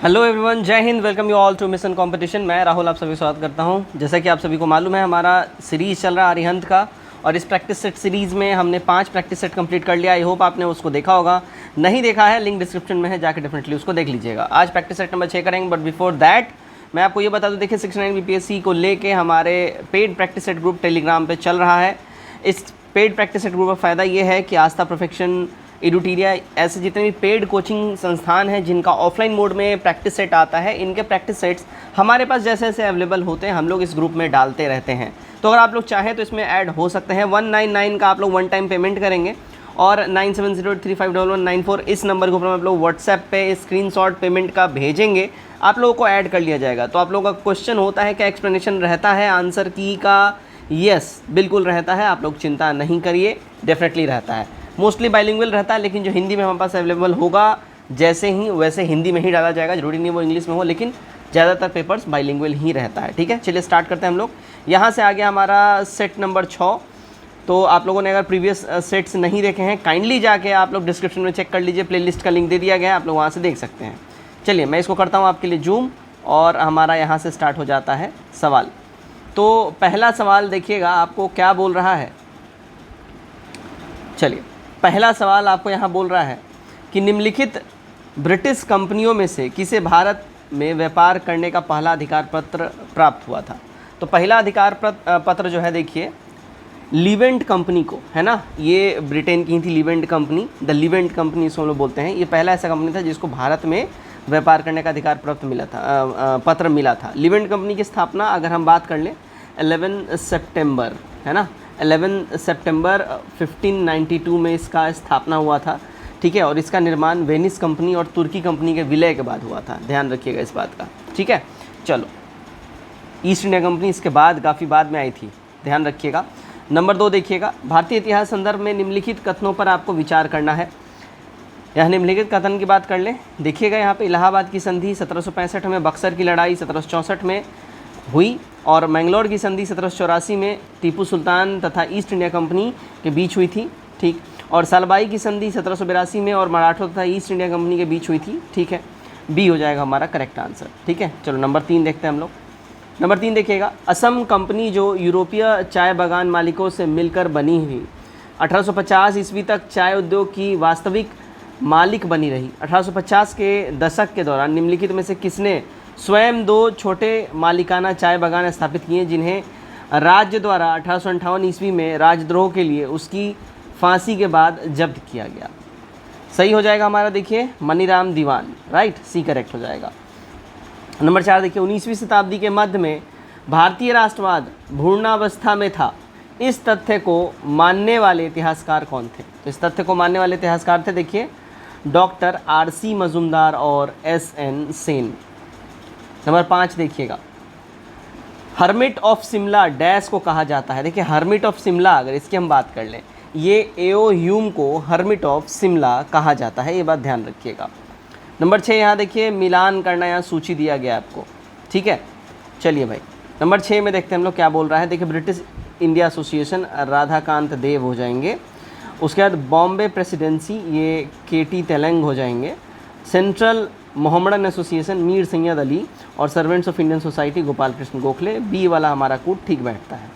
Hello everyone, जय हिंद। Welcome you all to mission competition. मैं राहुल आप सभी स्वागत करता हूं। जैसा कि आप सभी को मालूम है, हमारा सीरीज़ चल रहा है अरिहंत का, और इस प्रैक्टिस सेट सीरीज़ में हमने 5 प्रैक्टिस सेट कंप्लीट कर लिया। आई होप आपने उसको देखा होगा। नहीं देखा है, लिंक डिस्क्रिप्शन में है, जाकर डेफिनेटली उसको देख लीजिएगा। आज प्रैक्टिस सेट नंबर 6 करेंगे, बट बिफोर दैट मैं आपको ये बता दूँ, देखिए 69 BPSC को लेके हमारे paid practice set group Telegram पर चल रहा है। इस पेड प्रैक्टिस सेट ग्रुप का फ़ायदा ये है कि आस्था परफेक्शन, एडुटीरिया, ऐसे जितने भी पेड कोचिंग संस्थान हैं जिनका ऑफलाइन मोड में प्रैक्टिस सेट आता है, इनके प्रैक्टिस सेट्स हमारे पास जैसे जैसे अवेलेबल होते हैं हम लोग इस ग्रुप में डालते रहते हैं। तो अगर आप लोग चाहें तो इसमें ऐड हो सकते हैं। 199 का आप लोग वन टाइम पेमेंट करेंगे और 9703511194 इस नंबर के ऊपर आप लोग व्हाट्सएप पे स्क्रीनशॉट पेमेंट का भेजेंगे, आप लोगों को ऐड कर लिया जाएगा। तो आप लोगों का क्वेश्चन होता है क्या एक्सप्लेनेशन रहता है आंसर की का? यस, बिल्कुल रहता है। आप लोग चिंता नहीं करिए, डेफिनेटली रहता है। मोस्टली बाइलिंगुअल रहता है, लेकिन जो हिंदी में हमारे पास अवेलेबल होगा जैसे ही वैसे हिंदी में ही डाला जाएगा। जरूरी नहीं वो इंग्लिश में हो, लेकिन ज़्यादातर पेपर्स बाइलिंगुअल ही रहता है। ठीक है, चलिए स्टार्ट करते हैं हम लोग। यहाँ से आ गया हमारा सेट नंबर 6। तो आप लोगों ने अगर प्रीवियस सेट्स नहीं देखे हैं, काइंडली जाके आप लोग डिस्क्रिप्शन में चेक कर लीजिए, प्लेलिस्ट का लिंक दे दिया गया है, आप लोग वहाँ से देख सकते हैं। चलिए मैं इसको करता हूँ आपके लिए जूम, और हमारा यहाँ से स्टार्ट हो जाता है सवाल। तो पहला सवाल देखिएगा आपको क्या बोल रहा है। चलिए, पहला सवाल आपको यहाँ बोल रहा है कि निम्नलिखित ब्रिटिश कंपनियों में से किसे भारत में व्यापार करने का पहला अधिकार पत्र प्राप्त हुआ था। तो पहला अधिकार पत्र जो है, देखिए लिवेंट कंपनी को, है ना, ये ब्रिटेन की थी Leivand company, the Leivand company इसको हम लोग बोलते हैं। ये पहला ऐसा कंपनी था जिसको भारत में व्यापार करने का अधिकार प्राप्त मिला था, पत्र मिला था। लिवेंट कंपनी की स्थापना अगर हम बात कर लें 11 सितंबर, है ना, 11 सितंबर 1592 में इसका स्थापना हुआ था। ठीक है, और इसका निर्माण वेनिस कंपनी और तुर्की कंपनी के विलय के बाद हुआ था। ध्यान रखिएगा इस बात का। ठीक है, चलो, ईस्ट इंडिया कंपनी इसके बाद काफ़ी बाद में आई थी, ध्यान रखिएगा। नंबर 2 देखिएगा, भारतीय इतिहास संदर्भ में निम्नलिखित कथनों पर आपको विचार करना है। यहाँ निम्नलिखित कथन की बात कर लें। देखिएगा यहाँ पे इलाहाबाद की संधि 1765 में, बक्सर की लड़ाई 1764 में हुई, और मैंगलोर की संधि 1784 में टीपू सुल्तान तथा ईस्ट इंडिया कंपनी के बीच हुई थी। ठीक, और सालबाई की संधि 1782 में और मराठों तथा ईस्ट इंडिया कंपनी के बीच हुई थी। ठीक है, बी हो जाएगा हमारा करेक्ट आंसर। ठीक है, चलो नंबर 3 देखते हैं हम लोग। नंबर 3 देखिएगा, असम कंपनी जो यूरोपीय चाय बागान मालिकों से मिलकर बनी हुई, 1850 ईस्वी तक चाय उद्योग की वास्तविक मालिक बनी रही। 1850 के दशक के दौरान निम्नलिखित में से किसने स्वयं 2 छोटे मालिकाना चाय बागान स्थापित किए, जिन्हें राज्य द्वारा 1858 ईस्वी में राजद्रोह के लिए उसकी फांसी के बाद जब्त किया गया? सही हो जाएगा हमारा, देखिए मनीराम दीवान, राइट, सी करेक्ट हो जाएगा। नंबर 4 देखिए, 19वीं शताब्दी के मध्य में भारतीय राष्ट्रवाद भूर्णावस्था में था। इस तथ्य को मानने वाले इतिहासकार कौन थे? तो इस तथ्य को मानने वाले इतिहासकार थे, देखिए डॉक्टर R.C. मजुमदार और S.N. सेन। नंबर 5 देखिएगा, हर्मिट ऑफ शिमला डैश को कहा जाता है। देखिए हर्मिट ऑफ शिमला, अगर इसकी हम बात कर लें, ये एओ ह्यूम को हर्मिट ऑफ शिमला कहा जाता है, ये बात ध्यान रखिएगा। नंबर 6 यहाँ देखिए मिलान करना, यहाँ सूची दिया गया आपको। ठीक है, चलिए भाई नंबर 6 में देखते हैं हम लोग क्या बोल रहा है। देखिए British India association Radhakant Dev हो जाएंगे। उसके बाद बॉम्बे प्रेसिडेंसी, ये KT तेलंग हो जाएंगे। Central Mohammedan association Mir Syed Ali, और servants of Indian society Gopal Krishna Gokhale. B वाला हमारा कूट ठीक बैठता है।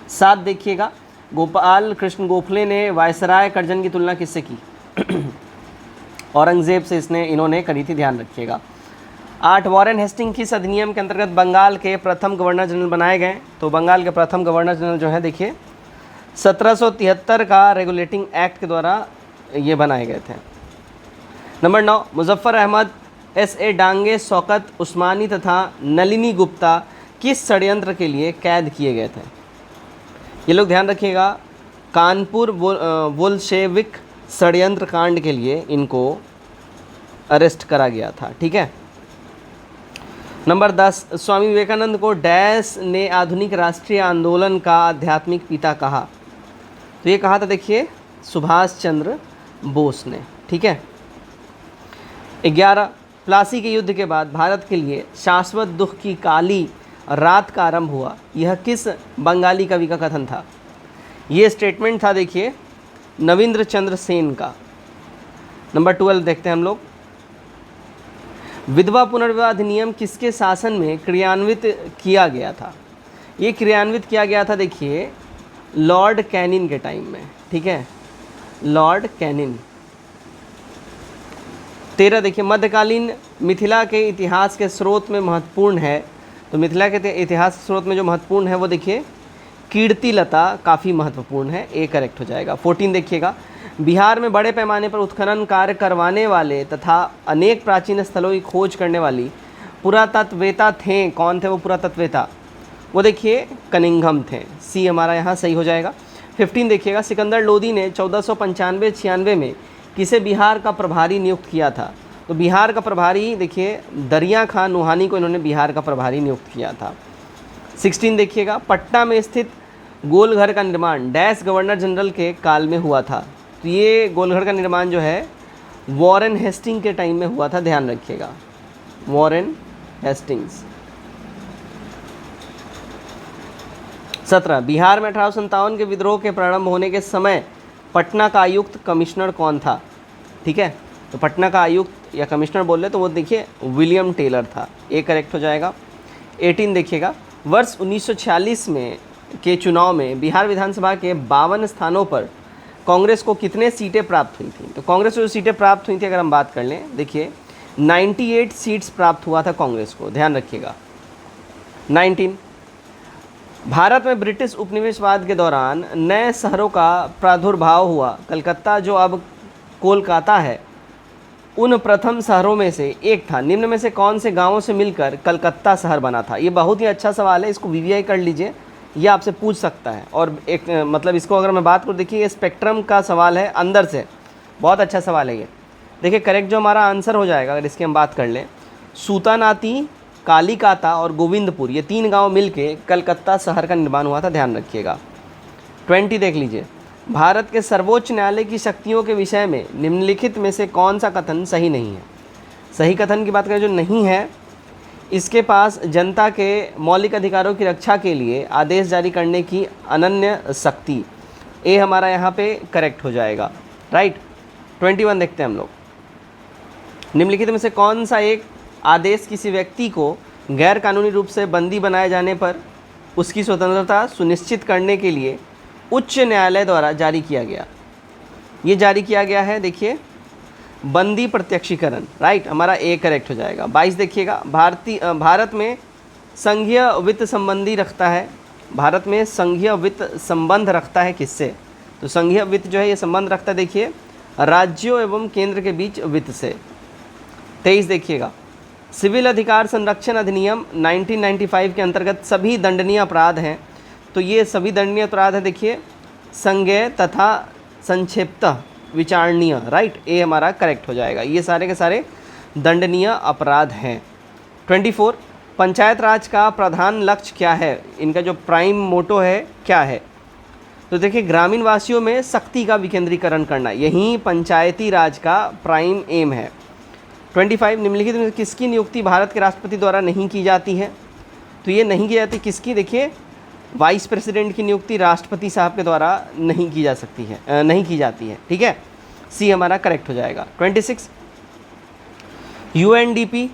7 देखिएगा, गोपाल कृष्ण गोखले ने वायसराय कर्जन की तुलना किससे की? औरंगजेब से इन्होंने करी थी, ध्यान रखिएगा। 8 वॉरेन हेस्टिंग किस अधिनियम के अंतर्गत बंगाल के प्रथम गवर्नर जनरल बनाए गए? तो बंगाल के प्रथम गवर्नर जनरल जो है, देखिए 1773 का रेगुलेटिंग एक्ट के द्वारा ये बनाए गए थे। Number 9, Muzaffar Ahmad, S.A. डांगे, शौकत उस्मानी तथा नलिनी गुप्ता किस षड्यंत्र के लिए कैद किए गए थे? ये लोग ध्यान रखिएगा, कानपुर बोल्शेविक षड्यंत्र कांड के लिए इनको अरेस्ट करा गया था। ठीक है। नंबर 10, स्वामी विवेकानंद को डैश ने आधुनिक राष्ट्रीय आंदोलन का आध्यात्मिक पिता कहा? तो ये कहा था, देखिए सुभाष चंद्र बोस ने। ठीक है। 11, प्लासी के युद्ध के बाद भारत के लिए शाश्वत दुख की काली रात का आरंभ हुआ, यह किस बंगाली कवि का कथन था? ये स्टेटमेंट था, देखिए नवींद्र चंद्र सेन का। नंबर 12 देखते हैं हम लोग। विधवा पुनर्विवाह अधिनियम किसके शासन में क्रियान्वित किया गया था? ये क्रियान्वित किया गया था देखिए लॉर्ड कैनिन के टाइम में, ठीक है, लॉर्ड कैनिन। 13 देखिए मध्यकालीन मिथिला के इतिहास के स्रोत में महत्वपूर्ण है, तो मिथिला के इतिहास के स्रोत में जो महत्वपूर्ण है वो देखिए कीर्तिलता काफ़ी महत्वपूर्ण है, ए करेक्ट हो जाएगा। 14 देखिएगा बिहार में बड़े पैमाने पर उत्खनन कार्य करवाने वाले तथा अनेक प्राचीन स्थलों की खोज करने वाली पुरातत्ववेता थे, कौन थे वो पुरातत्ववेता? वो देखिए कनिंघम थे, सी हमारा यहाँ सही हो जाएगा। 15 देखिएगा सिकंदर लोदी ने 1495-96 में किसे बिहार का प्रभारी नियुक्त किया था? तो बिहार का प्रभारी देखिए दरिया खान नूहानी को इन्होंने बिहार का प्रभारी नियुक्त किया था। 16 देखिएगा पटना में स्थित गोलघर का निर्माण डैश गवर्नर जनरल के काल में हुआ था? तो ये गोलघर का निर्माण जो है वॉरेन हेस्टिंग के टाइम में हुआ था, ध्यान रखिएगा, वॉरेन हेस्टिंग्स। 17 बिहार में 1857 के विद्रोह के प्रारंभ होने के समय पटना का आयुक्त कमिश्नर कौन था? ठीक है, तो पटना का आयुक्त या कमिश्नर बोल रहे तो वो देखिए विलियम टेलर था, ए करेक्ट हो जाएगा। 18 देखिएगा वर्ष 1946 में के चुनाव में बिहार विधानसभा के 52 स्थानों पर कांग्रेस को कितने सीटें प्राप्त हुई थी? तो कांग्रेस को जो सीटें प्राप्त हुई थी अगर हम बात कर लें देखिए 98 सीट्स प्राप्त हुआ था कांग्रेस को, ध्यान रखिएगा। 19 भारत में ब्रिटिश उपनिवेशवाद के दौरान नए शहरों का प्रादुर्भाव हुआ। कलकत्ता जो अब कोलकाता है उन प्रथम शहरों में से एक था, निम्न में से कौन से गांवों से मिलकर कलकत्ता शहर बना था? ये बहुत ही अच्छा सवाल है, इसको वीवीआई कर लीजिए, ये आपसे पूछ सकता है। और एक मतलब इसको अगर मैं बात करूँ देखिए ये स्पेक्ट्रम का सवाल है अंदर से, बहुत अच्छा सवाल है ये। देखिए करेक्ट जो हमारा आंसर हो जाएगा अगर इसकी हम बात कर लें सूतानाती, कालीकाता और गोविंदपुर, ये 3 गांव मिलके कलकत्ता शहर का निर्माण हुआ था, ध्यान रखिएगा। 20 देख लीजिए भारत के सर्वोच्च न्यायालय की शक्तियों के विषय में निम्नलिखित में से कौन सा कथन सही नहीं है? सही कथन की बात करें जो नहीं है, इसके पास जनता के मौलिक अधिकारों की रक्षा के लिए आदेश जारी करने की अनन्य शक्ति, ए हमारा यहाँ पे करेक्ट हो जाएगा, राइट। 21 देखते हैं हम लोग निम्नलिखित में से कौन सा एक आदेश किसी व्यक्ति को गैर कानूनी रूप से बंदी बनाए जाने पर उसकी स्वतंत्रता सुनिश्चित करने के लिए उच्च न्यायालय द्वारा जारी किया गया? ये जारी किया गया है देखिए बंदी प्रत्यक्षीकरण, राइट, हमारा ए करेक्ट हो जाएगा। 22 देखिएगा भारत में संघीय वित्त संबंधी रखता है, भारत में संघीय वित्त संबंध रखता है किससे? तो संघीय वित्त जो है ये संबंध रखता है देखिए राज्यों एवं केंद्र के बीच वित्त से। 23 देखिएगा सिविल अधिकार संरक्षण अधिनियम 1995 के अंतर्गत सभी दंडनीय अपराध हैं, तो ये सभी दंडनीय अपराध है देखिए संज्ञेय तथा संक्षिप्त विचारणीय, राइट, ए हमारा करेक्ट हो जाएगा। ये सारे के सारे दंडनीय अपराध हैं। 24 पंचायत राज का प्रधान लक्ष्य क्या है? इनका जो प्राइम मोटो है क्या है? तो देखिए ग्रामीण वासियों में शक्ति का विकेंद्रीकरण करना, यही पंचायती राज का प्राइम एम है। 25 निम्नलिखित में किसकी नियुक्ति भारत के राष्ट्रपति द्वारा नहीं की जाती है? तो ये नहीं की जाती किसकी? देखिए वाइस प्रेसिडेंट की नियुक्ति राष्ट्रपति साहब के द्वारा नहीं की जा सकती है, नहीं की जाती है, ठीक है, सी हमारा करेक्ट हो जाएगा। 26 यूएनडीपी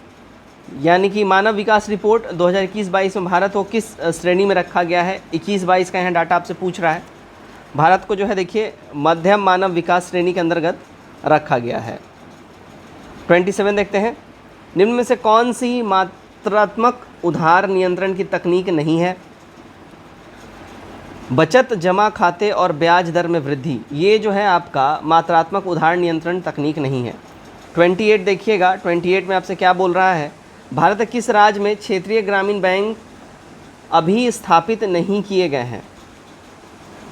यानी कि मानव विकास रिपोर्ट 2021-22 में भारत को किस श्रेणी में रखा गया है? 21-22 का यहाँ डाटा आपसे पूछ रहा है। भारत को जो है देखिए मध्यम मानव विकास श्रेणी के अंतर्गत रखा गया है। 27 देखते हैं निम्न में से कौन सी मात्रात्मक उधार नियंत्रण की तकनीक नहीं है? बचत जमा खाते और ब्याज दर में वृद्धि, ये जो है आपका मात्रात्मक उधार नियंत्रण तकनीक नहीं है। 28 देखिएगा 28 में आपसे क्या बोल रहा है? भारत के किस राज्य में क्षेत्रीय ग्रामीण बैंक अभी स्थापित नहीं किए गए हैं?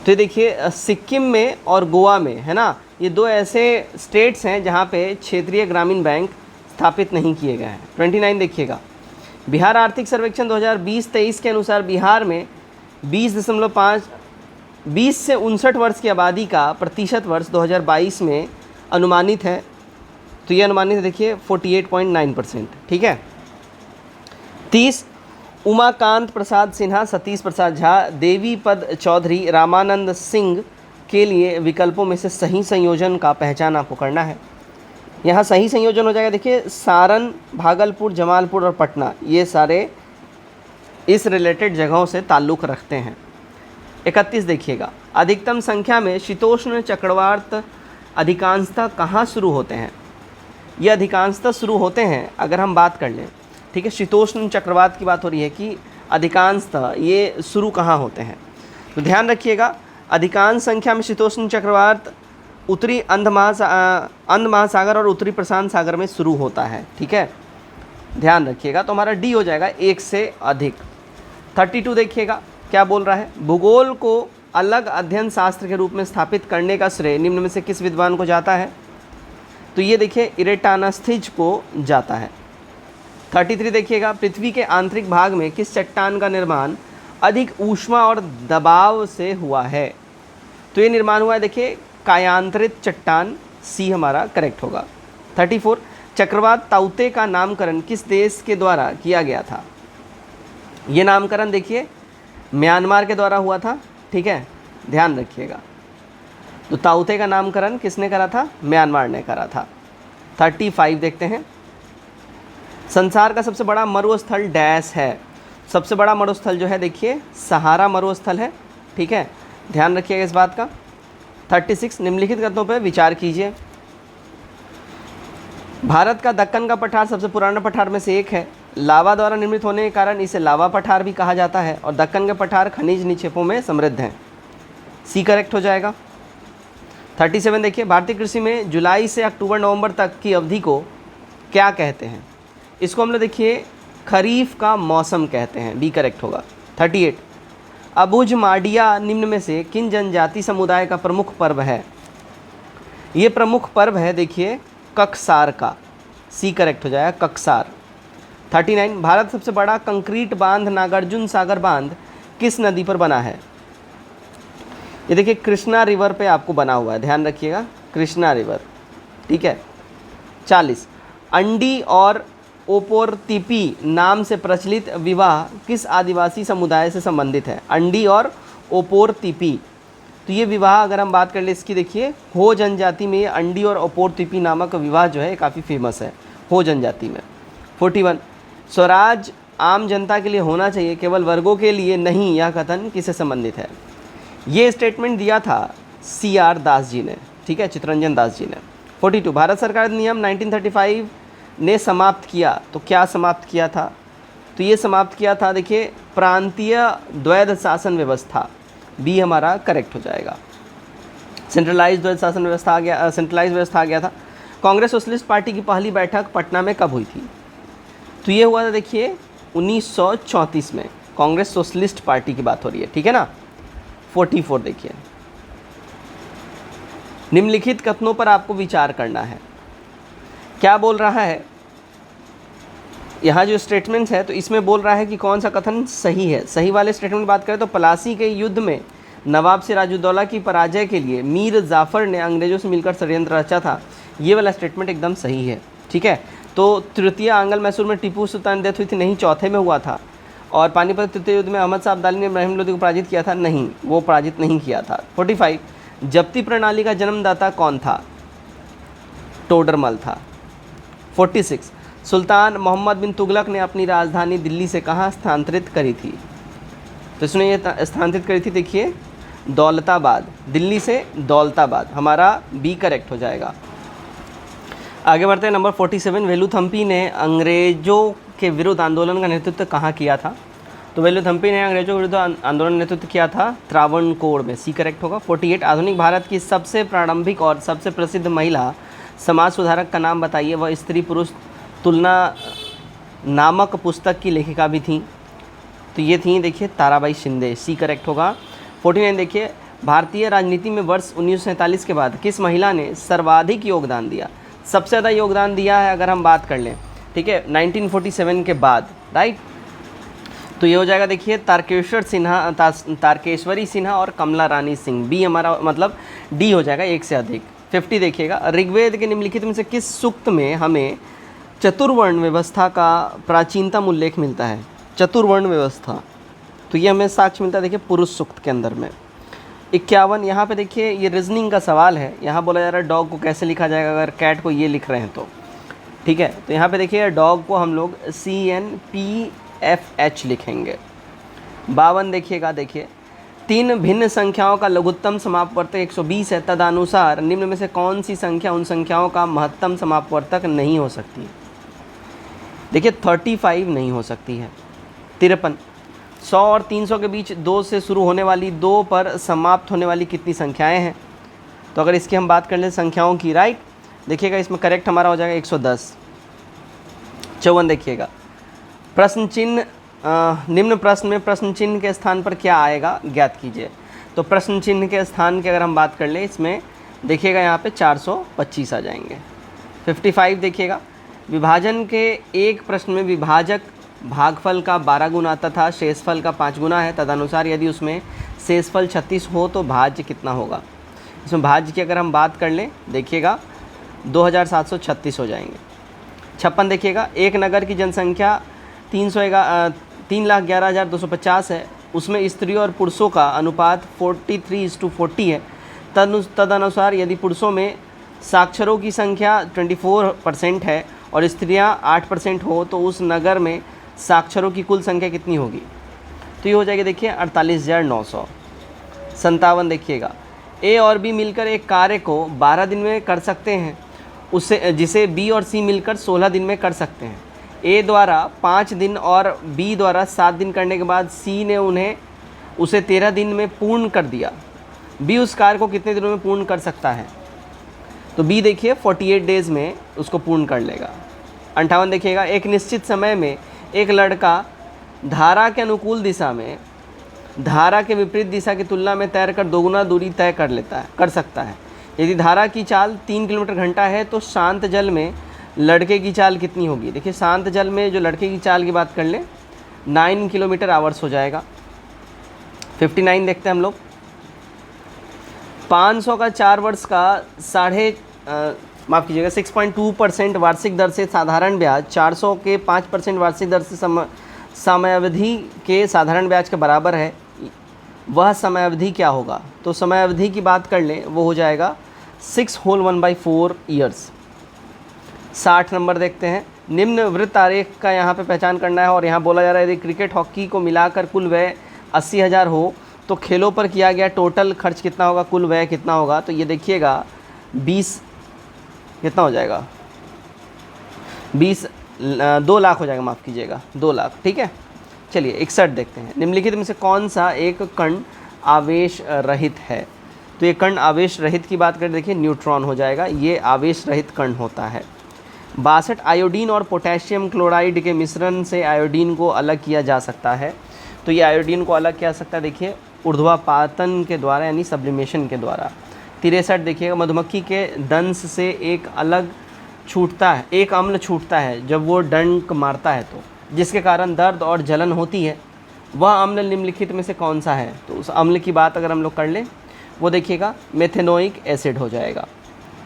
तो देखिए सिक्किम में और गोवा में, है ना, ये 2 ऐसे स्टेट्स हैं जहाँ पे क्षेत्रीय ग्रामीण बैंक स्थापित नहीं किए गए हैं। 29 देखिएगा बिहार आर्थिक सर्वेक्षण 2020-23 के अनुसार बिहार में 20 से 59 वर्ष की आबादी का प्रतिशत वर्ष 2022 में अनुमानित है, तो ये अनुमानित है देखिए 48.9%, ठीक है। 30 उमाकांत प्रसाद सिन्हा, सतीश प्रसाद झा, देवी पद चौधरी, रामानंद सिंह के लिए विकल्पों में से सही संयोजन का पहचान आपको करना है। यहाँ सही संयोजन हो जाएगा, देखिए सारण, भागलपुर, जमालपुर और पटना, ये सारे इस रिलेटेड जगहों से ताल्लुक़ रखते हैं। 31 देखिएगा, अधिकतम संख्या में शीतोष्ण चक्रवात अधिकांशतः कहाँ शुरू होते हैं? ये अधिकांशतः शुरू होते हैं, अगर हम बात कर लें, ठीक है, शीतोष्ण चक्रवात की बात हो रही है कि अधिकांशतः ये शुरू कहाँ होते हैं, तो ध्यान रखिएगा अधिकांश संख्या में शीतोष्ण चक्रवात उत्तरी अंध महासागर और उत्तरी प्रशांत सागर में शुरू होता है, ठीक है, ध्यान रखिएगा। तो हमारा डी हो जाएगा एक से अधिक। 32 देखिएगा क्या बोल रहा है, भूगोल को अलग अध्ययन शास्त्र के रूप में स्थापित करने का श्रेय निम्न में से किस विद्वान को जाता है? तो ये देखिए इरेटानास्थिज को जाता है। 33 देखिएगा, पृथ्वी के आंतरिक भाग में किस चट्टान का निर्माण अधिक ऊष्मा और दबाव से हुआ है? तो ये निर्माण हुआ है देखिए कायांतरित चट्टान, सी हमारा करेक्ट होगा। 34 चक्रवात ताउते का नामकरण किस देश के द्वारा किया गया था? ये नामकरण देखिए म्यांमार के द्वारा हुआ था, ठीक है, ध्यान रखिएगा। तो ताउते का नामकरण किसने करा था? म्यांमार ने करा था। 35 देखते हैं, संसार का सबसे बड़ा मरुस्थल डैश है? सबसे बड़ा मरुस्थल जो है देखिए सहारा मरुस्थल है, ठीक है, ध्यान रखिएगा इस बात का। 36 निम्नलिखित कथनों पर विचार कीजिए। भारत का दक्कन का पठार सबसे पुराना पठार में से एक है, लावा द्वारा निर्मित होने के कारण इसे लावा पठार भी कहा जाता है और दक्कन के पठार खनिज निक्षेपों में समृद्ध हैं, सी करेक्ट हो जाएगा। 37 देखिए, भारतीय कृषि में जुलाई से अक्टूबर नवंबर तक की अवधि को क्या कहते हैं? इसको हम लोग देखिए खरीफ का मौसम कहते हैं, बी करेक्ट होगा। 38 अबुझ माडिया निम्न में से किन जनजाति समुदाय का प्रमुख पर्व है? ये प्रमुख पर्व है देखिए ककसार का, सी करेक्ट हो जाएगा ककसार। 39 भारत सबसे बड़ा कंक्रीट बांध नागार्जुन सागर बांध किस नदी पर बना है? ये देखिए कृष्णा रिवर पे आपको बना हुआ है, ध्यान रखिएगा कृष्णा रिवर, ठीक है। 40 अंडी और ओपोरतिपी नाम से प्रचलित विवाह किस आदिवासी समुदाय से संबंधित है? अंडी और ओपोरतिपी, तो ये विवाह अगर हम बात कर ले इसकी देखिए हो जनजाति में अंडी और ओपोरतिपी नामक विवाह जो है काफ़ी फेमस है हो जनजाति में। 41 स्वराज आम जनता के लिए होना चाहिए केवल वर्गों के लिए नहीं, यह कथन किससे संबंधित है? ये स्टेटमेंट दिया था CR दास जी ने, ठीक है, चित्तरंजन दास जी ने। 42 भारत सरकार नियम 1935 ने समाप्त किया, तो क्या समाप्त किया था? तो ये समाप्त किया था देखिए प्रांतीय द्वैध शासन व्यवस्था, बी हमारा करेक्ट हो जाएगा। सेंट्रलाइज द्वैध शासन व्यवस्था आ गया, सेंट्रलाइज व्यवस्था आ गया था। कांग्रेस सोशलिस्ट पार्टी की पहली बैठक पटना में कब हुई थी? तो ये हुआ था देखिए 1934 में, कांग्रेस सोशलिस्ट पार्टी की बात हो रही है, ठीक है ना। 44 देखिए, निम्नलिखित कथनों पर आपको विचार करना है। क्या बोल रहा है यहाँ जो स्टेटमेंट्स है, तो इसमें बोल रहा है कि कौन सा कथन सही है। सही वाले स्टेटमेंट की बात करें तो प्लासी के युद्ध में नवाब सिराजुद्दौला की पराजय के लिए मीर जाफ़र ने अंग्रेजों से मिलकर षड्यंत्र रचा था, ये वाला स्टेटमेंट एकदम सही है, ठीक है। तो तृतीय आंग्ल मैसूर में टीपू सुल्तान डेथ हुई थी, नहीं, चौथे में हुआ था। और पानीपत तृतीय युद्ध में अहमद शाह अब्दाली ने इब्राहिम लोदी को पराजित किया था, नहीं, वो पराजित नहीं किया था। 45 जब्ती प्रणाली का जन्मदाता कौन था? टोडरमल था। 46 सुल्तान मोहम्मद बिन तुगलक ने अपनी राजधानी दिल्ली से कहाँ स्थानांतरित करी थी? तो इसने ये स्थानांतरित करी थी देखिए दौलताबाद, दिल्ली से दौलताबाद, हमारा बी करेक्ट हो जाएगा। आगे बढ़ते हैं, नंबर 47 वेलुथम्पी ने अंग्रेजों के विरुद्ध आंदोलन का नेतृत्व कहाँ किया था? तो वेलुथम्पी ने अंग्रेजों के विरुद्ध आंदोलन नेतृत्व किया था त्रावणकोर में, सी करेक्ट होगा। 48 आधुनिक भारत की सबसे प्रारंभिक और सबसे प्रसिद्ध महिला समाज सुधारक का नाम बताइए, वह स्त्री पुरुष तुलना नामक पुस्तक की लेखिका भी थी, तो ये थी देखिए ताराबाई शिंदे, सी करेक्ट होगा। 49 देखिए भारतीय राजनीति में वर्ष 1947 के बाद किस महिला ने सर्वाधिक योगदान दिया? सबसे ज़्यादा योगदान दिया है अगर हम बात कर लें, ठीक है, 1947 के बाद, राइट। तो ये हो जाएगा देखिए तारकेश्वरी सिन्हा और कमला रानी सिंह, बी हमारा मतलब डी हो जाएगा एक से अधिक। 50 देखिएगा ऋग्वेद के निम्नलिखित में से किस सूक्त में हमें चतुर्वर्ण व्यवस्था का प्राचीनतम उल्लेख मिलता है? चतुर्वर्ण व्यवस्था, तो ये हमें साक्ष्य मिलता है देखिए पुरुष सूक्त के अंदर में। 51 यहाँ पे देखिए ये रीजनिंग का सवाल है। यहाँ बोला जा रहा है डॉग को कैसे लिखा जाएगा अगर कैट को ये लिख रहे हैं तो, ठीक है। तो यहाँ पे देखिए डॉग को हम लोग CNPFH लिखेंगे। 52 देखिएगा, देखिए 3 भिन्न संख्याओं का लघुत्तम समापवर्तक 120 है, तदनुसार निम्न में से कौन सी संख्या उन संख्याओं का महत्तम समापवर्तक नहीं हो सकती। देखिए 35 नहीं हो सकती है। 53 100 और 300 के बीच 2 से शुरू होने वाली 2 पर समाप्त होने वाली कितनी संख्याएं हैं। तो अगर इसकी हम बात कर लें संख्याओं की, राइट, देखिएगा इसमें करेक्ट हमारा हो जाएगा 110। 54 देखिएगा प्रश्न चिन्ह, निम्न प्रश्न में प्रश्न चिन्ह के स्थान पर क्या आएगा ज्ञात कीजिए। तो प्रश्न चिन्ह के स्थान की अगर हम बात कर लें इसमें देखिएगा यहाँ पे 425 आ जाएंगे। 55 देखिएगा विभाजन के एक प्रश्न में विभाजक भागफल का 12 गुना तथा शेषफल का 5 गुना है, तदनुसार यदि उसमें शेषफल 36 हो तो भाज्य कितना होगा। इसमें भाज्य की अगर हम बात कर लें देखिएगा 2736 हो जाएंगे। 56 देखिएगा एक नगर की जनसंख्या 3,11,250 है, उसमें स्त्रियों और पुरुषों का अनुपात 43:40 है, तदनुसार यदि पुरुषों में साक्षरों की संख्या 24% है और स्त्रियां 8% हो तो उस नगर में साक्षरों की कुल संख्या कितनी होगी। तो ये हो जाएगी देखिए 48,900। 57 देखिएगा ए और बी मिलकर एक कार्य को 12 दिन में कर सकते हैं, उससे जिसे बी और सी मिलकर 16 दिन में कर सकते हैं। ए द्वारा 5 दिन और बी द्वारा 7 दिन करने के बाद सी ने उसे 13 दिन में पूर्ण कर दिया। बी उस कार्य को कितने दिनों में पूर्ण कर सकता है। तो बी देखिए 48 डेज़ में उसको पूर्ण कर लेगा। 58 देखिएगा एक निश्चित समय में एक लड़का धारा के अनुकूल दिशा में धारा के विपरीत दिशा की तुलना में तैरकर 2 गुना दूरी तय कर सकता है। यदि धारा की चाल 3 किलोमीटर घंटा है तो शांत जल में लड़के की चाल कितनी होगी। देखिए शांत जल में जो लड़के की चाल की बात कर लें 9 किलोमीटर आवर्स हो जाएगा। 59 देखते हैं हम लोग 500 का 4 वर्ष का 6.2% वार्षिक दर से साधारण ब्याज 400 के 5% वार्षिक दर से समयावधि के साधारण ब्याज के बराबर है, वह समयावधि क्या होगा। तो समयावधि की बात कर लें वो हो जाएगा 6 होल 1/4 ईयर्स। 60 नंबर देखते हैं निम्न वृत्त आरेख का यहाँ पे पहचान करना है और यहाँ बोला जा रहा है यदि क्रिकेट हॉकी को मिलाकर कुल व्यय 80,000 हो तो खेलों पर किया गया टोटल खर्च कितना होगा, कुल व्यय कितना होगा। तो ये देखिएगा 20 कितना हो जाएगा 2 लाख हो जाएगा, माफ़ कीजिएगा 2 लाख, ठीक है। चलिए 61 देखते हैं निम्नलिखित में से कौन सा एक कण आवेश रहित है। तो ये कण आवेश रहित की बात करें देखिए न्यूट्रॉन हो जाएगा, ये आवेश रहित कण होता है। 62 आयोडीन और पोटेशियम क्लोराइड के मिश्रण से आयोडीन को अलग किया जा सकता है। तो ये आयोडीन को अलग किया जा सकता है देखिए ऊर्ध्वापातन के द्वारा यानी सब्लिमेशन के द्वारा। 63 देखिएगा मधुमक्खी के दंश से एक अम्ल छूटता है जब वो डंक मारता है तो जिसके कारण दर्द और जलन होती है, वह अम्ल निम्नलिखित में से कौन सा है। तो उस अम्ल की बात अगर हम लोग कर लें वो देखिएगा मेथेनोइक एसिड हो जाएगा।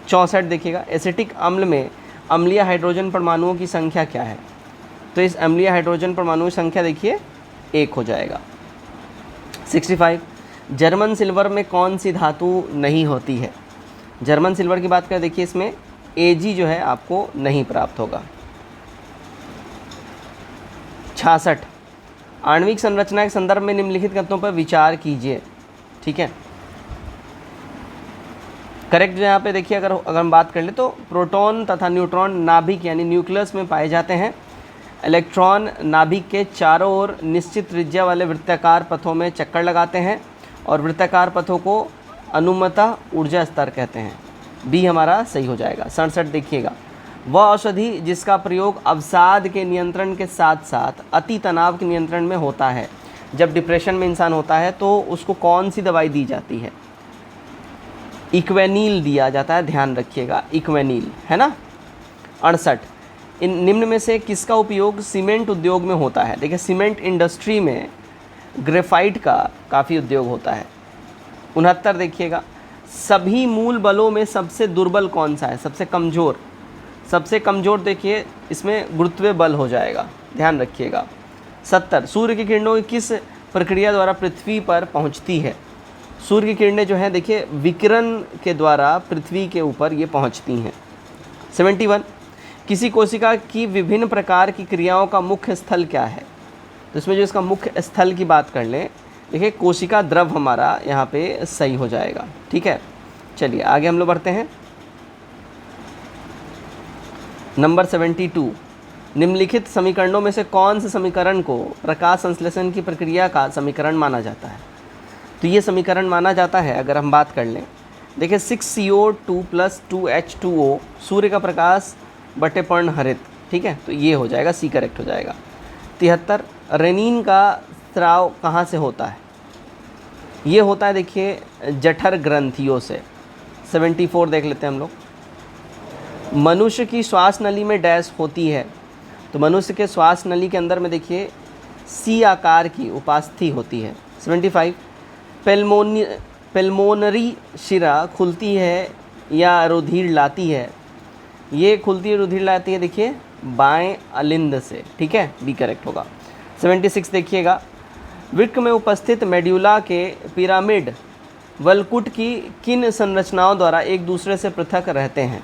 64 देखिएगा एसिटिक अम्ल में अम्लीय हाइड्रोजन परमाणुओं की संख्या क्या है। तो इस अम्लीय हाइड्रोजन परमाणुओं की संख्या देखिए 1 हो जाएगा। 65 जर्मन सिल्वर में कौन सी धातु नहीं होती है। जर्मन सिल्वर की बात करें देखिए इसमें Ag जो है आपको नहीं प्राप्त होगा। 66 आणविक संरचना के संदर्भ में निम्नलिखित कथनों पर विचार कीजिए, ठीक है। करेक्ट जो यहाँ पे देखिए अगर हम बात कर ले तो प्रोटॉन तथा न्यूट्रॉन नाभिक यानी न्यूक्लियस में पाए जाते हैं। इलेक्ट्रॉन नाभिक के चारों ओर निश्चित त्रिज्या वाले वृत्ताकार पथों में चक्कर लगाते हैं और वृत्ताकार पथों को अनुमतः ऊर्जा स्तर कहते हैं। बी हमारा सही हो जाएगा। 67 देखिएगा वह औषधि जिसका प्रयोग अवसाद के नियंत्रण के साथ साथ अति तनाव के नियंत्रण में होता है। जब डिप्रेशन में इंसान होता है तो उसको कौन सी दवाई दी जाती है। इक्वेनिल दिया जाता है, ध्यान रखिएगा इक्वेनिल है ना। 68 इन निम्न में से किसका उपयोग सीमेंट उद्योग में होता है। देखिए सीमेंट इंडस्ट्री में ग्रेफाइट का काफ़ी उद्योग होता है। 69 देखिएगा सभी मूल बलों में सबसे दुर्बल कौन सा है, सबसे कमज़ोर देखिए इसमें गुरुत्वीय बल हो जाएगा, ध्यान रखिएगा। 70 सूर्य की किरणों की किस प्रक्रिया द्वारा पृथ्वी पर पहुंचती है। सूर्य की किरणें जो हैं देखिए विकिरण के द्वारा पृथ्वी के ऊपर ये पहुंचती हैं। 71 किसी कोशिका की विभिन्न प्रकार की क्रियाओं का मुख्य स्थल क्या है? तो इसमें जो इसका मुख्य स्थल की बात कर लें, देखिए कोशिका द्रव हमारा यहाँ पे सही हो जाएगा। ठीक है, चलिए आगे हम लोग बढ़ते हैं। नंबर 72 निम्नलिखित समीकरणों में से कौन से समीकरण को प्रकाश संश्लेषण की प्रक्रिया का समीकरण माना जाता है? तो ये समीकरण माना जाता है, अगर हम बात कर लें, देखिए 6CO2 + 2H2O सूर्य का प्रकाश बटे पर्ण हरित। ठीक है, तो ये हो जाएगा, सी करेक्ट हो जाएगा। 73 रेनिन का स्राव कहाँ से होता है? ये होता है देखिए जठर ग्रंथियों से। 74 देख लेते हैं हम लोग। मनुष्य की श्वास नली में डैश होती है, तो मनुष्य के श्वास नली के अंदर में देखिए सी आकार की उपास्थि होती है। 75 पेल्मोनरी शिरा खुलती है या रुधिर लाती है? ये खुलती है रुधिर लाती है देखिए बाएं अलिंद से। ठीक है, बी करेक्ट होगा। 76 देखिएगा, वृक्क में उपस्थित मेड्यूला के पिरामिड वलकुट की किन संरचनाओं द्वारा एक दूसरे से पृथक रहते हैं?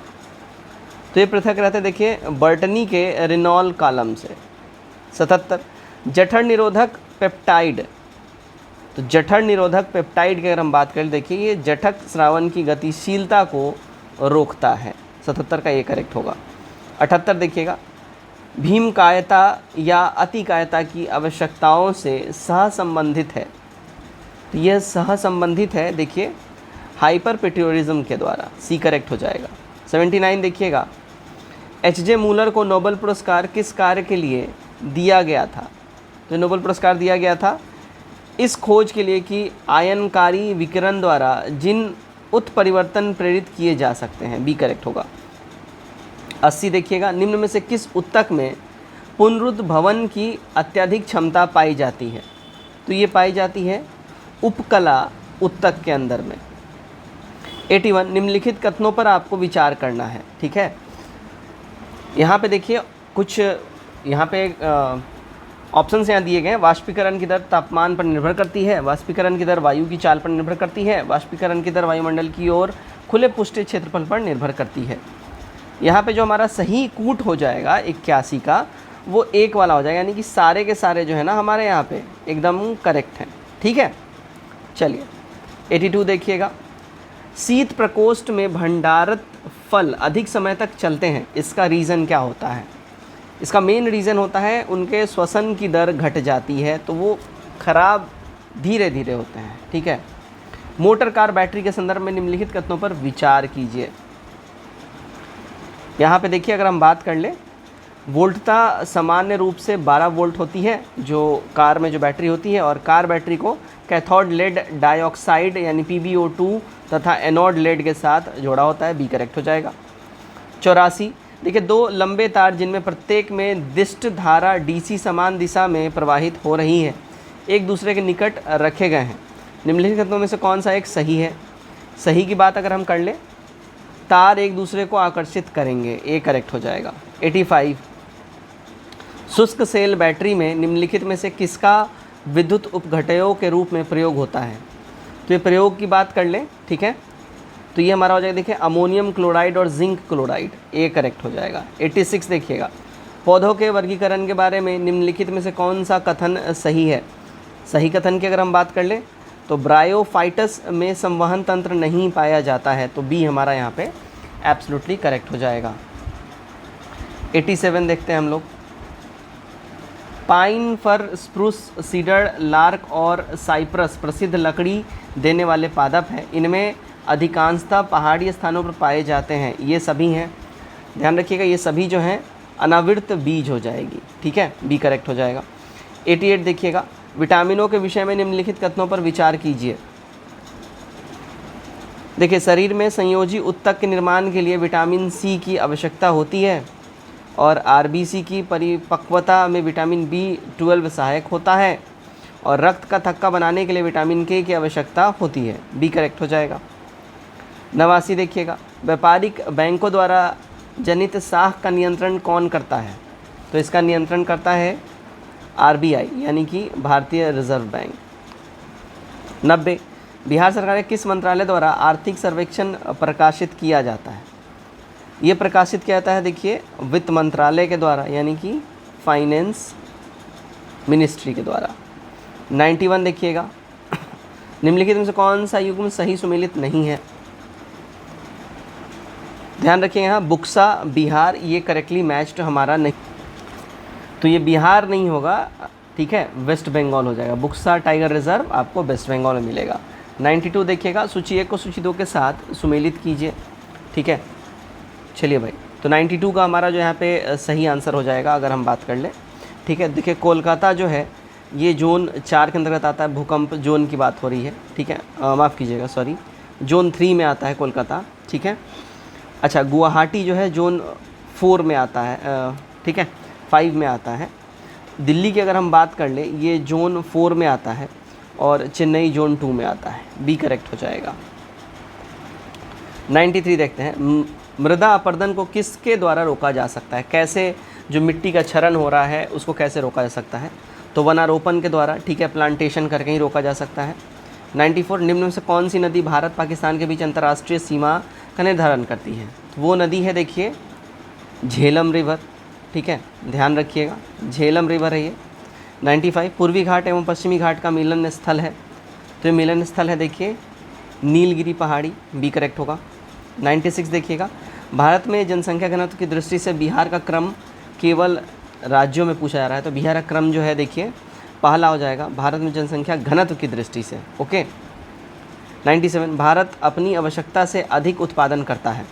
तो ये पृथक रहते देखिए बर्टनी के रिनॉल कॉलम से। 77 जठर निरोधक पेप्टाइड, तो जठर निरोधक पेप्टाइड की अगर हम बात करें, देखिए ये जठर स्रावन की गतिशीलता को रोकता है। 77 का ये करेक्ट होगा। 78 देखिएगा, भीमकायता या अतिकायता की आवश्यकताओं से सहसंबंधित है? तो यह सहसंबंधित है देखिए हाइपरपेट्रियोटिज्म के द्वारा, सी करेक्ट हो जाएगा। 79 देखिएगा, एच.जे. मूलर को नोबेल पुरस्कार किस कार्य के लिए दिया गया था? तो नोबेल पुरस्कार दिया गया था इस खोज के लिए कि आयनकारी विकिरण द्वारा जिन उत्परिवर्तन प्रेरित किए जा सकते हैं। बी करेक्ट होगा। 80 देखिएगा, निम्न में से किस ऊतक में पुनरुद्भवन की अत्यधिक क्षमता पाई जाती है? तो ये पाई जाती है उपकला ऊतक के अंदर में। 81 निम्नलिखित कथनों पर आपको विचार करना है। ठीक है, यहाँ पे देखिए कुछ यहाँ पे ऑप्शंस यहाँ दिए गए हैं। वाष्पीकरण की दर तापमान पर निर्भर करती है, वाष्पीकरण की दर वायु की चाल पर निर्भर करती है, वाष्पीकरण की दर वायुमंडल की ओर खुले पुष्ट क्षेत्रफल पर निर्भर करती है। यहाँ पे जो हमारा सही कूट हो जाएगा 81 का, वो एक वाला हो जाएगा, यानी कि सारे के सारे जो है ना हमारे यहाँ पे एकदम करेक्ट हैं। ठीक है, चलिए 82 देखिएगा, शीत प्रकोष्ठ में भंडारित फल अधिक समय तक चलते हैं, इसका रीज़न क्या होता है? इसका मेन रीज़न होता है उनके श्वसन की दर घट जाती है, तो वो खराब धीरे धीरे होते हैं। ठीक है, मोटर कार बैटरी के संदर्भ में निम्नलिखित कथनों पर विचार कीजिए। यहाँ पे देखिए अगर हम बात कर लें, वोल्टता सामान्य रूप से 12 वोल्ट होती है जो कार में जो बैटरी होती है, और कार बैटरी को कैथोड लेड डाइऑक्साइड यानी PbO2 तथा एनोड लेड के साथ जोड़ा होता है। बी करेक्ट हो जाएगा। 84 देखिए, दो लंबे तार जिनमें प्रत्येक में दिष्ट धारा DC समान दिशा में प्रवाहित हो रही है, एक दूसरे के निकट रखे गए हैं। निम्नलिखित कथनों में से कौन सा एक सही है? सही की बात अगर हम कर लें, तार एक दूसरे को आकर्षित करेंगे, ए करेक्ट हो जाएगा। 85 शुष्क सेल बैटरी में निम्नलिखित में से किसका विद्युत उपघटकों के रूप में प्रयोग होता है? तो ये प्रयोग की बात कर लें, ठीक है, तो ये हमारा हो जाएगा देखिए अमोनियम क्लोराइड और जिंक क्लोराइड, ए करेक्ट हो जाएगा। 86 देखिएगा, पौधों के वर्गीकरण के बारे में निम्नलिखित में से कौन सा कथन सही है? सही कथन की अगर हम बात कर लें तो ब्रायोफाइटस में संवहन तंत्र नहीं पाया जाता है, तो बी हमारा यहाँ पे एब्सोल्युटली करेक्ट हो जाएगा। 87 देखते हैं हम लोग, पाइन, फर, स्प्रूस, सीडर, लार्क और साइप्रस प्रसिद्ध लकड़ी देने वाले पादप हैं। इनमें अधिकांशतः पहाड़ी स्थानों पर पाए जाते हैं। ये सभी हैं, ध्यान रखिएगा, ये सभी जो हैं अनावृत बीज हो जाएगी। ठीक है, बी करेक्ट हो जाएगा। 88 देखिएगा, विटामिनों के विषय में निम्नलिखित कथनों पर विचार कीजिए। देखिए, शरीर में संयोजी ऊतक के निर्माण के लिए विटामिन सी की आवश्यकता होती है, और आरबीसी की परिपक्वता में विटामिन B12 सहायक होता है, और रक्त का थक्का बनाने के लिए विटामिन के की आवश्यकता होती है। बी करेक्ट हो जाएगा। 89 देखिएगा, व्यापारिक बैंकों द्वारा जनित साख का नियंत्रण कौन करता है? तो इसका नियंत्रण करता है RBI यानी कि भारतीय रिजर्व बैंक। 90 बिहार सरकार के किस मंत्रालय द्वारा आर्थिक सर्वेक्षण प्रकाशित किया जाता है? ये प्रकाशित किया जाता है देखिए वित्त मंत्रालय के द्वारा, यानी कि फाइनेंस मिनिस्ट्री के द्वारा। 91 देखिएगा, निम्नलिखित में से कौन सा युग्म सही सुमेलित नहीं है? ध्यान रखिए यहाँ बुक्सा बिहार, ये करेक्टली मैच्ड हमारा नहीं, तो ये बिहार नहीं होगा, ठीक है, वेस्ट बंगाल हो जाएगा। बुक्सा टाइगर रिजर्व आपको वेस्ट बंगाल में मिलेगा। 92 देखिएगा, सूची 1 को सूची 2 के साथ सुमेलित कीजिए, ठीक है। चलिए भाई, तो 92 का हमारा जो यहाँ पे सही आंसर हो जाएगा अगर हम बात कर लें, ठीक है। देखिए कोलकाता जो है ये जोन 4 के अंतर्गत आता है, भूकंप जोन की बात हो रही है, ठीक है, माफ़ कीजिएगा सॉरी, जोन 3 में आता है कोलकाता, ठीक है। अच्छा, गुवाहाटी जो है जोन 4 में आता है, ठीक है, 5 में आता है। दिल्ली की अगर हम बात कर ले ये जोन 4 में आता है और चेन्नई जोन 2 में आता है, बी करेक्ट हो जाएगा। 93 देखते हैं, मृदा अपरदन को किसके द्वारा रोका जा सकता है? कैसे जो मिट्टी का क्षरण हो रहा है उसको कैसे रोका जा सकता है? तो वनारोपण के द्वारा, ठीक है, प्लांटेशन करके ही रोका जा सकता है। 94, निम्न में से कौन सी नदी भारत पाकिस्तान के बीच अंतर्राष्ट्रीय सीमा का निर्धारण करती है? तो वो नदी है देखिए झेलम रिवर, ठीक है, ध्यान रखिएगा झेलम रिवर है ये। 95, पूर्वी घाट एवं पश्चिमी घाट का मिलन स्थल है, तो ये मिलन स्थल है देखिए नीलगिरी पहाड़ी, बी करेक्ट होगा। 96 देखिएगा, भारत में जनसंख्या घनत्व की दृष्टि से बिहार का क्रम केवल राज्यों में पूछा जा रहा है, तो बिहार का क्रम जो है देखिए पहला हो जाएगा भारत में जनसंख्या घनत्व की दृष्टि से, ओके। 97, भारत अपनी आवश्यकता से अधिक उत्पादन करता है,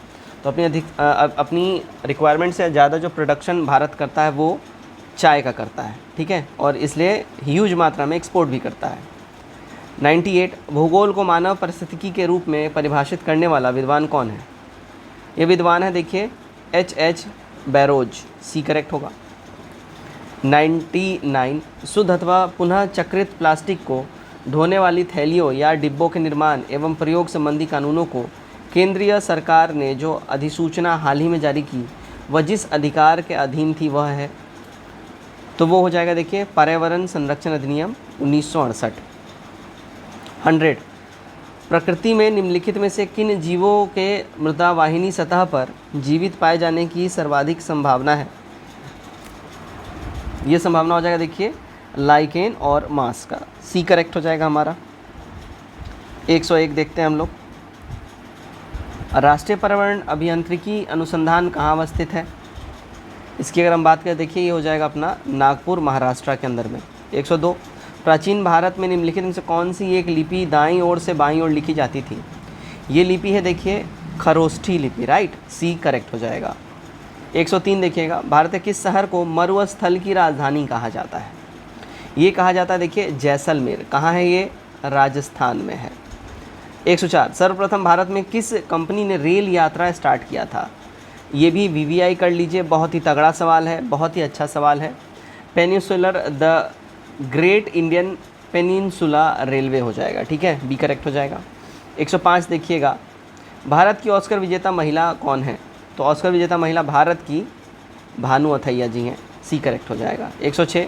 तो अपनी रिक्वायरमेंट से ज़्यादा जो प्रोडक्शन भारत करता है वो चाय का करता है, ठीक है, और इसलिए ह्यूज मात्रा में एक्सपोर्ट भी करता है। 98, भूगोल को मानव परिस्थितिकी के रूप में परिभाषित करने वाला विद्वान कौन है? ये विद्वान है देखिए H.H. बैरोज, सी करेक्ट होगा। 99, शुद्ध अथवा पुनः चक्रित प्लास्टिक को ढोने वाली थैलियों या डिब्बों के निर्माण एवं प्रयोग संबंधी कानूनों को केंद्रीय सरकार ने जो अधिसूचना हाल ही में जारी की वह जिस अधिकार के अधीन थी वह है? तो वो हो जाएगा देखिए पर्यावरण संरक्षण अधिनियम 1968। 100, प्रकृति में निम्नलिखित में से किन जीवों के मृदावाहिनी सतह पर जीवित पाए जाने की सर्वाधिक संभावना है? ये संभावना हो जाएगा देखिए लाइकेन और मांस का, सी करेक्ट हो जाएगा हमारा। 101 देखते हैं हम लोग, राष्ट्रीय पर्यावरण अभियांत्रिकी अनुसंधान कहाँ अवस्थित है? इसकी अगर हम बात करें देखिए ये हो जाएगा अपना नागपुर महाराष्ट्र के अंदर में। 102, प्राचीन भारत में निम्नलिखित में से कौन सी एक लिपि दाईं ओर से बाईं ओर लिखी जाती थी? ये लिपि है देखिए खरोष्ठी लिपि, राइट, सी करेक्ट हो जाएगा। 103 देखिएगा, भारत के किस शहर को मरुस्थल की राजधानी कहा जाता है? ये कहा जाता है देखिए जैसलमेर, कहाँ है ये? राजस्थान में है। 104, सर्वप्रथम भारत में किस कंपनी ने रेल यात्रा स्टार्ट किया था? ये भी वीवीआई कर लीजिए, बहुत ही तगड़ा सवाल है, बहुत ही अच्छा सवाल है। Peninsular the great Indian peninsula railway हो जाएगा, ठीक है, बी करेक्ट हो जाएगा। 105 देखिएगा, भारत की ऑस्कर विजेता महिला कौन है? तो ऑस्कर विजेता महिला भारत की भानु अथैया जी हैं, सी करेक्ट हो जाएगा। 106,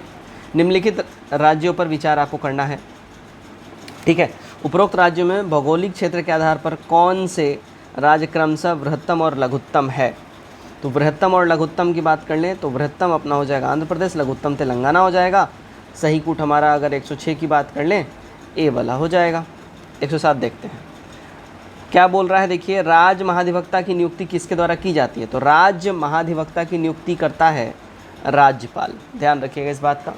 निम्नलिखित राज्यों पर विचार आपको करना है, ठीक है। उपरोक्त राज्यों में भौगोलिक क्षेत्र के आधार पर कौन से राज्य क्रमशः बृहत्तम और लघुत्तम है? तो बृहत्तम और लघुत्तम की बात कर लें तो बृहत्तम अपना हो जाएगा आंध्र प्रदेश, लघुत्तम तेलंगाना हो जाएगा। सही कूट हमारा अगर 106 की बात कर लें ए वाला हो जाएगा। 107 देखते हैं क्या बोल रहा है, देखिए राज्य महाधिवक्ता की नियुक्ति किसके द्वारा की जाती है? तो राज्य महाधिवक्ता की नियुक्ति करता है राज्यपाल, ध्यान रखिएगा इस बात का।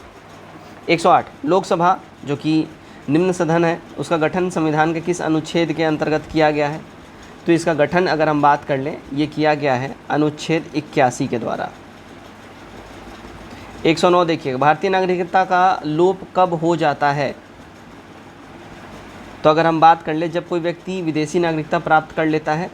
108, लोकसभा जो कि निम्न सदन है उसका गठन संविधान के किस अनुच्छेद के अंतर्गत किया गया है? तो इसका गठन अगर हम बात कर लें ये किया गया है अनुच्छेद 81 के द्वारा। 109 देखिएगा, भारतीय नागरिकता का लोप कब हो जाता है? तो अगर हम बात कर ले जब कोई व्यक्ति विदेशी नागरिकता प्राप्त कर लेता है,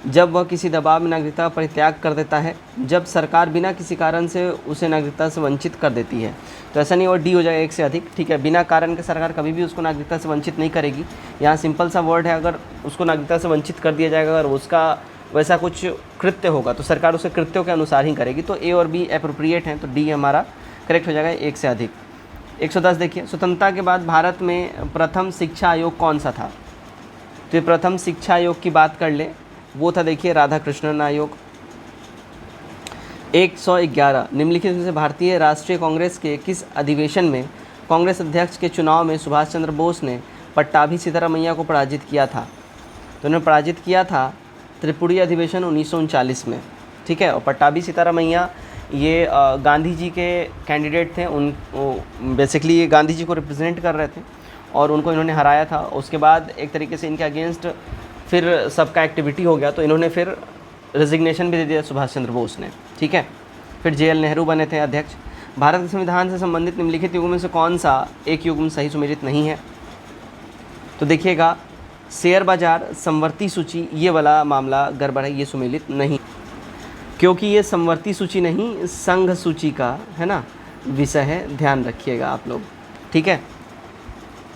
जब वह किसी दबाव में नागरिकता का परित्याग कर देता है, जब सरकार बिना किसी कारण से उसे नागरिकता से वंचित कर देती है। तो ऐसा नहीं और डी हो जाएगा एक से अधिक, ठीक है, बिना कारण के सरकार कभी भी उसको नागरिकता से वंचित नहीं करेगी। यहाँ सिंपल सा वर्ड है, अगर उसको नागरिकता से वंचित कर दिया जाएगा, अगर उसका वैसा कुछ कृत्य होगा तो सरकार उसे कृत्यों के अनुसार ही करेगी। तो ए और बी एप्रोप्रिएट हैं, तो डी हमारा करेक्ट हो जाएगा एक से अधिक। 110 देखिए, स्वतंत्रता के बाद भारत में प्रथम शिक्षा आयोग कौन सा था? तो ये प्रथम शिक्षा आयोग की बात कर ले, वो था देखिए राधा कृष्णन आयोग। 111 निम्नलिखित में से भारतीय राष्ट्रीय कांग्रेस के किस अधिवेशन में कांग्रेस अध्यक्ष के चुनाव में सुभाष चंद्र बोस ने पट्टाभी सीतारामैया को पराजित किया था? तो उन्होंने पराजित किया था त्रिपुरी अधिवेशन 1939 में, ठीक है। और पट्टाभी सीतारामैया ये गांधी जी के कैंडिडेट थे, उन बेसिकली ये गांधी जी को रिप्रेजेंट कर रहे थे और उनको इन्होंने हराया था। उसके बाद एक तरीके से इनके अगेंस्ट फिर सबका एक्टिविटी हो गया, तो इन्होंने फिर रेजिग्नेशन भी दे दिया सुभाष चंद्र बोस ने, ठीक है। फिर JL नेहरू बने थे अध्यक्ष। भारत के संविधान से संबंधित निम्नलिखित युग्म में से कौन सा एक युग्म सही सुमेलित नहीं है? तो देखिएगा शेयर बाजार, समवर्ती सूची, ये वाला मामला गड़बड़ है, ये सुमेलित नहीं, क्योंकि ये समवर्ती सूची नहीं संघ सूची का है ना विषय है, ध्यान रखिएगा आप लोग, ठीक है।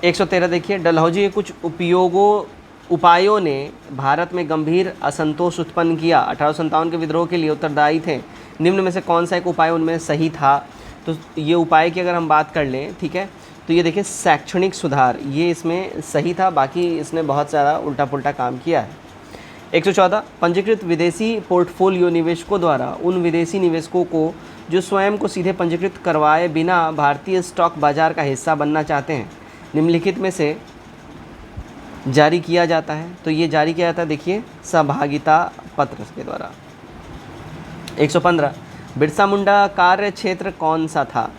113 देखिए, डलहौजी के कुछ उपायों ने भारत में गंभीर असंतोष उत्पन्न किया, 1857 के विद्रोह के लिए उत्तरदायी थे, निम्न में से कौन सा एक उपाय उनमें सही था? तो ये उपाय की अगर हम बात कर लें, ठीक है, तो ये देखिए शैक्षणिक सुधार, ये इसमें सही था, बाकी इसने बहुत ज़्यादा उल्टा पुल्टा काम किया है। 114 पंजीकृत विदेशी पोर्टफोलियो निवेशकों द्वारा उन विदेशी निवेशकों को जो स्वयं को सीधे पंजीकृत करवाए बिना भारतीय स्टॉक बाजार का हिस्सा बनना चाहते हैं, निम्नलिखित में से जारी किया जाता है? तो ये जारी किया जाता है देखिए सहभागिता पत्र के द्वारा। 115 बिरसा मुंडा कार्य क्षेत्र कौन सा था?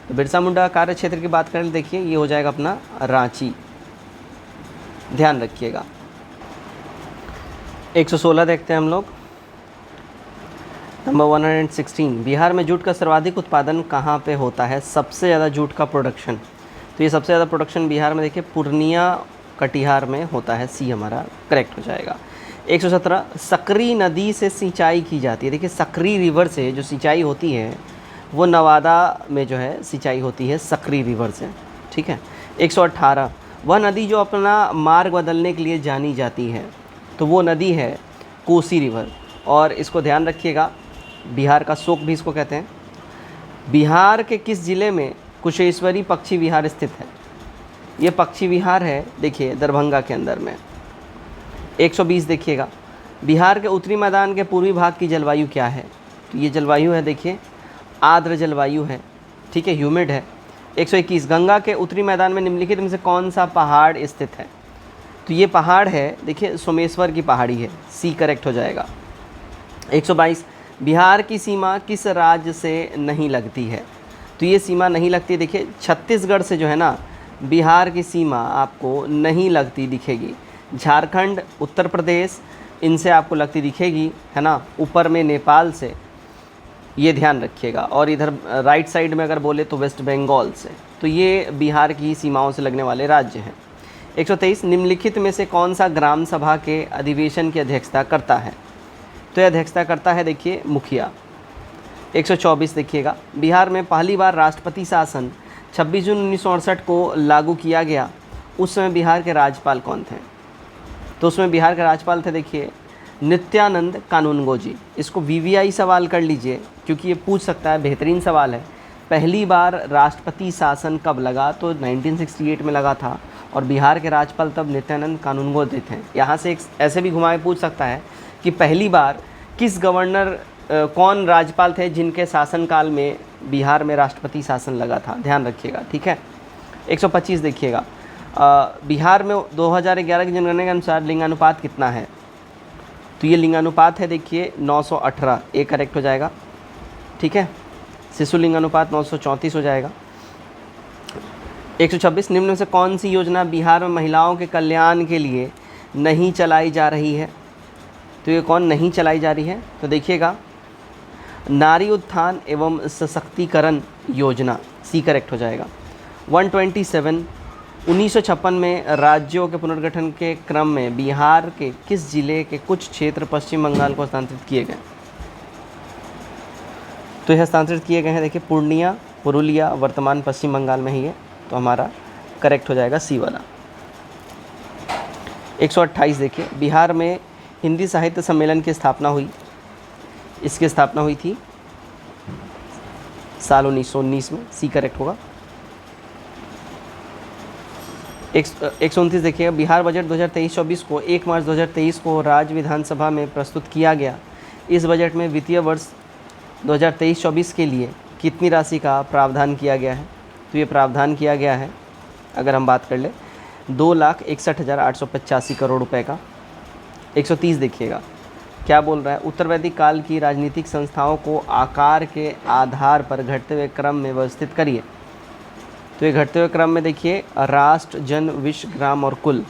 तो बिरसा मुंडा कार्य क्षेत्र की बात करें, देखिए ये हो जाएगा अपना रांची, ध्यान रखिएगा। 116 देखते हैं हम लोग, नंबर 116 बिहार में जूट का सर्वाधिक उत्पादन कहाँ पे होता है? सबसे ज़्यादा जूट का प्रोडक्शन, तो ये सबसे ज़्यादा प्रोडक्शन बिहार में देखिए पूर्णिया कटिहार में होता है, सी हमारा करेक्ट हो जाएगा। 117 सकरी नदी से सिंचाई की जाती है, देखिए सकरी रिवर से जो सिंचाई होती है वो नवादा में जो है सिंचाई होती है सकरी रिवर से, ठीक है। 118 वह नदी जो अपना मार्ग बदलने के लिए जानी जाती है, तो वो नदी है कोसी रिवर, और इसको ध्यान रखिएगा बिहार का शोक भी इसको कहते हैं। बिहार के किस ज़िले में कुशेश्वरी पक्षी विहार स्थित है? ये पक्षी विहार है देखिए दरभंगा के अंदर में। 120 देखिएगा बिहार के उत्तरी मैदान के पूर्वी भाग की जलवायु क्या है? तो ये जलवायु है देखिए आर्द्र जलवायु है, ठीक है, ह्यूमिड है। 121 गंगा के उत्तरी मैदान में निम्नलिखित में से कौन सा पहाड़ स्थित है? तो ये पहाड़ है देखिए सोमेश्वर की पहाड़ी है, सी करेक्ट हो जाएगा। 122 बिहार की सीमा किस राज्य से नहीं लगती है? तो ये सीमा नहीं लगती, देखिए छत्तीसगढ़ से जो है ना बिहार की सीमा आपको नहीं लगती दिखेगी, झारखंड, उत्तर प्रदेश, इनसे आपको लगती दिखेगी, है ना, ऊपर में नेपाल से, ये ध्यान रखिएगा। और इधर राइट साइड में अगर बोले तो वेस्ट बंगाल से, तो ये बिहार की सीमाओं से लगने वाले राज्य हैं। 123 निम्नलिखित में से कौन सा ग्राम सभा के अधिवेशन की अध्यक्षता करता है? तो यह अध्यक्षता करता है देखिए मुखिया। 124 देखिएगा बिहार में पहली बार राष्ट्रपति शासन 26 जून 1968 को लागू किया गया, उस समय बिहार के राज्यपाल कौन थे? तो उसमें बिहार के राज्यपाल थे देखिए नित्यानंद कानूनगो जी। इसको VVI सवाल कर लीजिए क्योंकि ये पूछ सकता है, बेहतरीन सवाल है। पहली बार राष्ट्रपति शासन कब लगा? तो 1968 में लगा था, और बिहार के राज्यपाल तब नित्यानंद कानूनगो जी थे। यहाँ से एक ऐसे भी घुमा के पूछ सकता है कि पहली बार किस गवर्नर कौन राज्यपाल थे जिनके शासनकाल में बिहार में राष्ट्रपति शासन लगा था, ध्यान रखिएगा, ठीक है। 125 देखिएगा बिहार में 2011 की जनगणना के अनुसार लिंगानुपात कितना है? तो ये लिंगानुपात है देखिए 918, ए करेक्ट हो जाएगा, ठीक है। शिशु लिंगानुपात 934 हो जाएगा। 126 निम्न में से कौन सी योजना बिहार में महिलाओं के कल्याण के लिए नहीं चलाई जा रही है? तो ये कौन नहीं चलाई जा रही है? तो देखिएगा नारी उत्थान एवं सशक्तिकरण योजना, सी करेक्ट हो जाएगा। 127 1956 में राज्यों के पुनर्गठन के क्रम में बिहार के किस जिले के कुछ क्षेत्र पश्चिम बंगाल को हस्तांतरित किए गए? तो ये हस्तांतरित किए गए हैं देखिए पूर्णिया, पुरुलिया, वर्तमान पश्चिम बंगाल में ही है, तो हमारा करेक्ट हो जाएगा सी वाला। 128 देखिए बिहार में हिंदी साहित्य सम्मेलन की स्थापना हुई, इसकी स्थापना हुई थी साल 1919 में, सी करेक्ट होगा। 129 देखिएगा, बिहार बजट 2023-24 को 1 मार्च 2023 को राज्य विधानसभा में प्रस्तुत किया गया। इस बजट में वित्तीय वर्ष 2023-24 के लिए कितनी राशि का प्रावधान किया गया है? तो ये प्रावधान किया गया है, अगर हम बात कर ले, 2,61,885 करोड़ रुपए का। 130 देखिएगा, क्या बोल रहा है, उत्तर वैदिक काल की राजनीतिक संस्थाओं को आकार के आधार पर घटते हुए क्रम में व्यवस्थित करिए। तो ये घटते हुए क्रम में देखिए, राष्ट्र, जन, विश्व, ग्राम और कुल।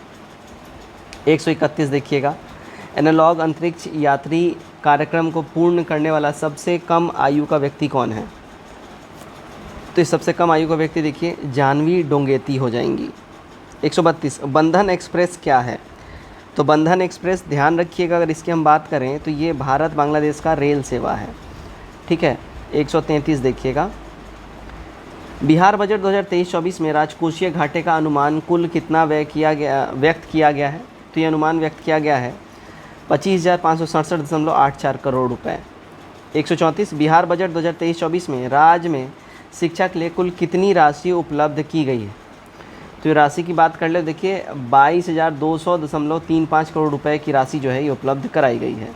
131 देखिएगा, एनालॉग अंतरिक्ष यात्री कार्यक्रम को पूर्ण करने वाला सबसे कम आयु का व्यक्ति कौन है? तो इस सबसे कम आयु का व्यक्ति देखिए जानवी डोंगेती हो जाएंगी। 132, बंधन एक्सप्रेस क्या है? तो बंधन एक्सप्रेस, ध्यान रखिएगा, अगर इसकी हम बात करें तो ये भारत बांग्लादेश का रेल सेवा है, ठीक है। 133 देखिएगा, बिहार बजट 2023-24 में राजकोषीय घाटे का अनुमान कुल कितना व्यक्त किया गया है? तो ये अनुमान व्यक्त किया गया है 25,567.84 करोड़ रुपए। 134, बिहार बजट 2023-24 में राज्य में शिक्षा के लिए कुल कितनी राशि उपलब्ध की गई है? तो ये राशि की बात कर ले, देखिए 22,200.35 करोड़ रुपए की राशि जो है ये उपलब्ध कराई गई है।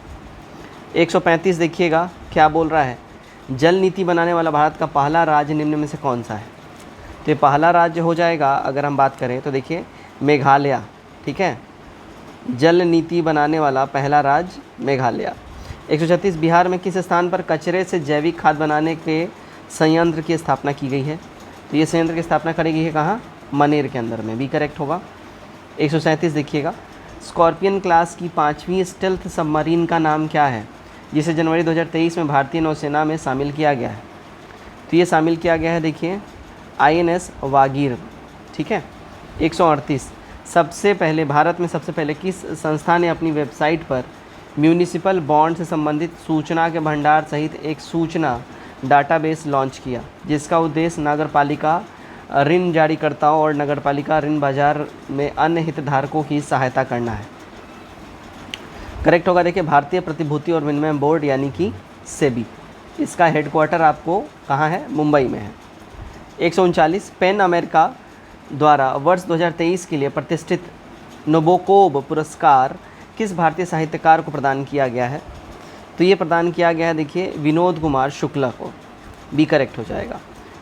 135 देखिएगा, क्या बोल रहा है, जल नीति बनाने वाला भारत का पहला राज्य निम्न में से कौन सा है? तो ये पहला राज्य हो जाएगा, अगर हम बात करें तो देखिए मेघालय, ठीक है। जल नीति बनाने वाला पहला राज्य मेघालय। 136, बिहार में किस स्थान पर कचरे से जैविक खाद बनाने के संयंत्र की स्थापना की गई है? तो ये संयंत्र की स्थापना करी गई है कहाँ? मनेर के अंदर में, भी करेक्ट होगा। 137 देखिएगा, स्कॉर्पियन क्लास की 5वीं स्टेल्थ सबमरीन का नाम क्या है, जिसे जनवरी 2023 में भारतीय नौसेना में शामिल किया गया है? तो ये शामिल किया गया है, देखिए INS वागीर, ठीक है। 138, सबसे पहले भारत में सबसे पहले किस संस्था ने अपनी वेबसाइट पर म्यूनिसिपल बॉन्ड से संबंधित सूचना के भंडार सहित एक सूचना डाटाबेस लॉन्च किया, जिसका उद्देश्य नगरपालिका ऋण जारीकर्ताओं और नगरपालिका ऋण बाजार में अन्य हितधारकों की सहायता करना है? करेक्ट होगा, देखिए भारतीय प्रतिभूति और विनिमय बोर्ड यानी कि सेबी। इसका हेडक्वार्टर आपको कहाँ है? मुंबई में है। 139, पेन अमेरिका द्वारा वर्ष 2023 के लिए प्रतिष्ठित नोबोकोब पुरस्कार किस भारतीय साहित्यकार को प्रदान किया गया है? तो ये प्रदान किया गया है, देखिए विनोद कुमार शुक्ला को, भी करेक्ट हो जाएगा।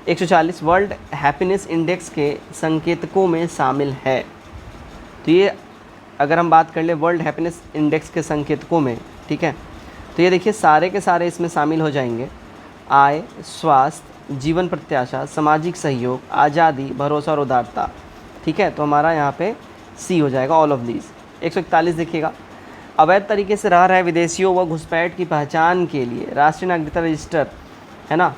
140, वर्ल्ड हैप्पीनेस इंडेक्स के संकेतकों में शामिल है। तो ये अगर हम बात कर ले वर्ल्ड हैप्पीनेस इंडेक्स के संकेतकों में, ठीक है, तो ये देखिए सारे के सारे इसमें शामिल हो जाएंगे, आय, स्वास्थ्य, जीवन प्रत्याशा, सामाजिक सहयोग, आज़ादी, भरोसा और उदारता, ठीक है। तो हमारा यहाँ पे सी हो जाएगा, ऑल ऑफ दीज। 141 देखिएगा, अवैध तरीके से रह रहे विदेशियों व घुसपैठ की पहचान के लिए राष्ट्रीय नागरिकता रजिस्टर, है ना,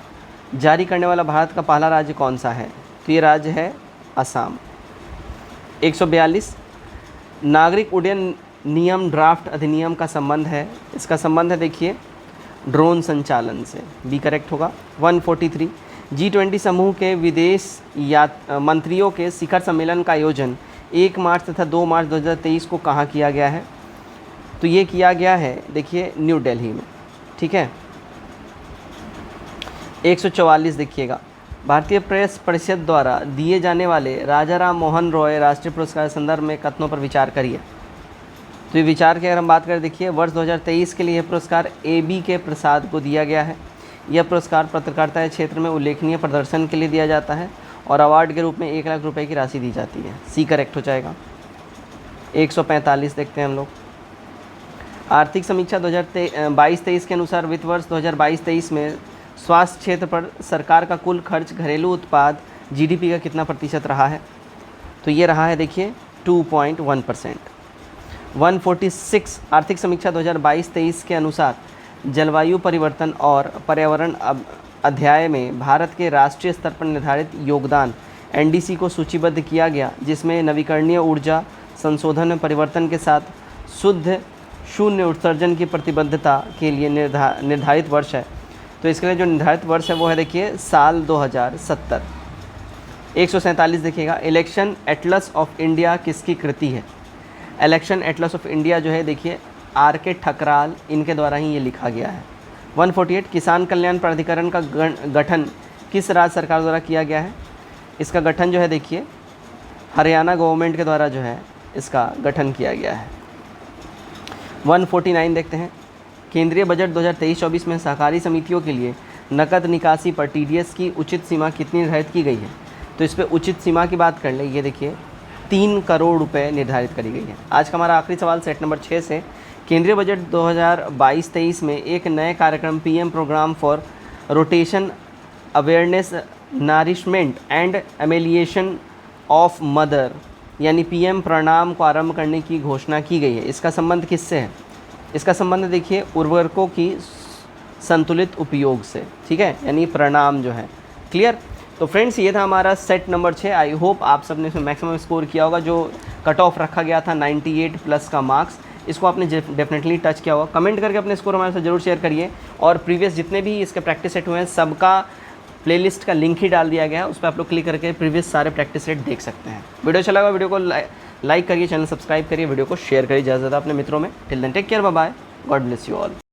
जारी करने वाला भारत का पहला राज्य कौन सा है? तो ये राज्य है असम। 142, नागरिक उड्डयन नियम ड्राफ्ट अधिनियम का संबंध है, इसका संबंध है देखिए ड्रोन संचालन से, भी करेक्ट होगा। 143, G20 समूह के विदेश मंत्रियों के शिखर सम्मेलन का आयोजन 1 मार्च तथा 2 मार्च 2023 को कहाँ किया गया है? तो ये किया गया है देखिए न्यू दिल्ली में, ठीक है। 144 देखिएगा, भारतीय प्रेस परिषद द्वारा दिए जाने वाले राजा राम मोहन रॉय राष्ट्रीय पुरस्कार के संदर्भ में कथनों पर विचार करिए। तो ये विचार की अगर हम बात करें, देखिए वर्ष 2023 के लिए यह पुरस्कार AB के प्रसाद को दिया गया है। यह पुरस्कार पत्रकारिता के क्षेत्र में उल्लेखनीय प्रदर्शन के लिए दिया जाता है और अवार्ड के रूप में 1 लाख रुपए की राशि दी जाती है, सी करेक्ट हो जाएगा। 145 देखते हैं हम लोग, आर्थिक समीक्षा 2022-23 के अनुसार वित्त वर्ष 2022-23 में स्वास्थ्य क्षेत्र पर सरकार का कुल खर्च घरेलू उत्पाद GDP का कितना प्रतिशत रहा है? तो ये रहा है देखिए 2.1%। 146, आर्थिक समीक्षा 2022-23 के अनुसार जलवायु परिवर्तन और पर्यावरण अध्याय में भारत के राष्ट्रीय स्तर पर निर्धारित योगदान NDC को सूचीबद्ध किया गया, जिसमें नवीकरणीय ऊर्जा संशोधन में परिवर्तन के साथ शुद्ध शून्य उत्सर्जन की प्रतिबद्धता के लिए निर्धारित वर्ष है। तो इसके लिए जो निर्धारित वर्ष है वो है देखिए साल 2070। 147 देखिएगा, इलेक्शन एटलस ऑफ इंडिया किसकी कृति है? इलेक्शन एटलस ऑफ इंडिया जो है देखिए RK ठकराल, इनके द्वारा ही ये लिखा गया है। 148, किसान कल्याण प्राधिकरण का गठन किस राज्य सरकार द्वारा किया गया है? इसका गठन जो है देखिए हरियाणा गवर्नमेंट के द्वारा जो है इसका गठन किया गया है। 149 देखते हैं, केंद्रीय बजट 2023-24 में सहकारी समितियों के लिए नकद निकासी पर टीडीएस की उचित सीमा कितनी निर्धारित की गई है? तो इस पर उचित सीमा की बात कर ले, ये देखिए 3 करोड़ रुपए निर्धारित करी गई है। आज का हमारा आखिरी सवाल सेट नंबर 6 से, केंद्रीय बजट 2022-23 में एक नए कार्यक्रम PM programme for rotation awareness nourishment and amelioration of mother यानी पीएम प्रणाम को आरंभ करने की घोषणा की गई है। इसका संबंध किससे है? इसका संबंध देखिए उर्वरकों की संतुलित उपयोग से, ठीक है, यानी प्रणाम जो है। क्लियर? तो फ्रेंड्स ये था हमारा सेट नंबर 6। आई होप आप सब ने इसमें मैक्सिमम स्कोर किया होगा। जो कट ऑफ रखा गया था 98 प्लस का मार्क्स, इसको आपने डेफिनेटली टच किया होगा। कमेंट करके अपने स्कोर हमारे साथ जरूर शेयर करिए। और प्रीवियस जितने भी इसके प्रैक्टिस सेट हुए हैं सबका प्लेलिस्ट का लिंक ही डाल दिया गया है, उस पर आप लोग क्लिक करके प्रीवियस सारे प्रैक्टिस सेट देख सकते हैं। वीडियो अच्छा लगा, वीडियो को लाइक करिए, चैनल सब्सक्राइब करिए, वीडियो को शेयर करिए ज़्यादा से ज़्यादा अपने मित्रों में। Till then take care, bye bye, God bless you all.